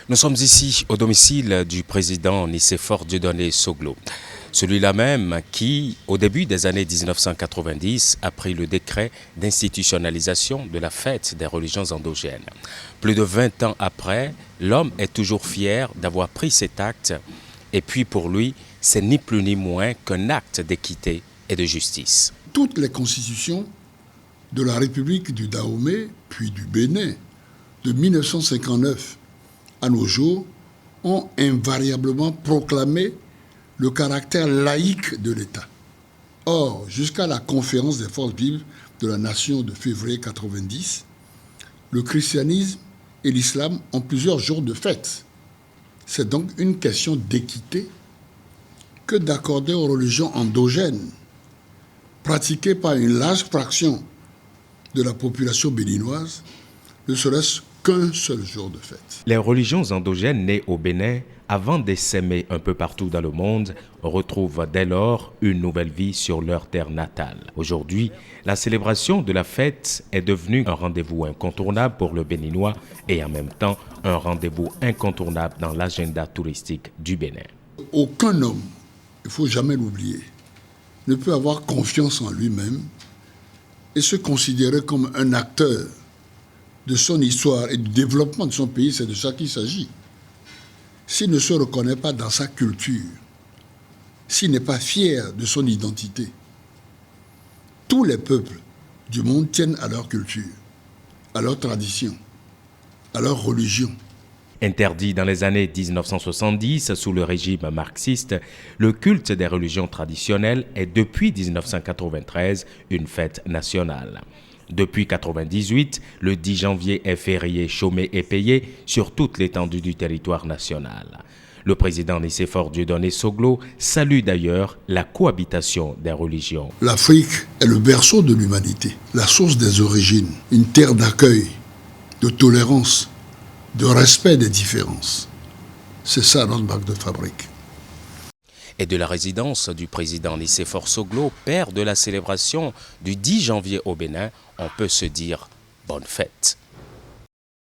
Nous sommes ici au domicile du président Nicéphore Dieudonné Soglo. Celui-là même qui, au début des années 1990, a pris le décret d'institutionnalisation de la fête des religions endogènes. Plus de 20 ans après, l'homme est toujours fier d'avoir pris cet acte. Et puis pour lui, c'est ni plus ni moins qu'un acte d'équité et de justice. Toutes les constitutions de la République du Dahomey, puis du Bénin, de 1959 à nos jours, ont invariablement proclamé le caractère laïque de l'État. Or, jusqu'à la conférence des forces vives de la nation de février 90, le christianisme et l'islam ont plusieurs jours de fête. C'est donc une question d'équité que d'accorder aux religions endogènes, pratiquées par une large fraction de la population béninoise, ne serait-ce qu'un seul jour de fête. Les religions endogènes nées au Bénin, avant d'essaimer un peu partout dans le monde, retrouvent dès lors une nouvelle vie sur leur terre natale. Aujourd'hui, la célébration de la fête est devenue un rendez-vous incontournable pour le Béninois et en même temps un rendez-vous incontournable dans l'agenda touristique du Bénin. Aucun homme, il ne faut jamais l'oublier, ne peut avoir confiance en lui-même et se considérer comme un acteur de son histoire et du développement de son pays, c'est de ça qu'il s'agit. S'il ne se reconnaît pas dans sa culture, s'il n'est pas fier de son identité, tous les peuples du monde tiennent à leur culture, à leur tradition, à leur religion. Interdit dans les années 1970 sous le régime marxiste, le culte des religions traditionnelles est depuis 1993 une fête nationale. Depuis 1998, le 10 janvier est férié, chômé et payé sur toute l'étendue du territoire national. Le président Nicéphore Dieudonné Soglo salue d'ailleurs la cohabitation des religions. L'Afrique est le berceau de l'humanité, la source des origines, une terre d'accueil, de tolérance, de respect des différences. C'est ça notre marque de fabrique. Et de la résidence du président Nicéphore Soglo, père de la célébration du 10 janvier au Bénin, on peut se dire bonne fête.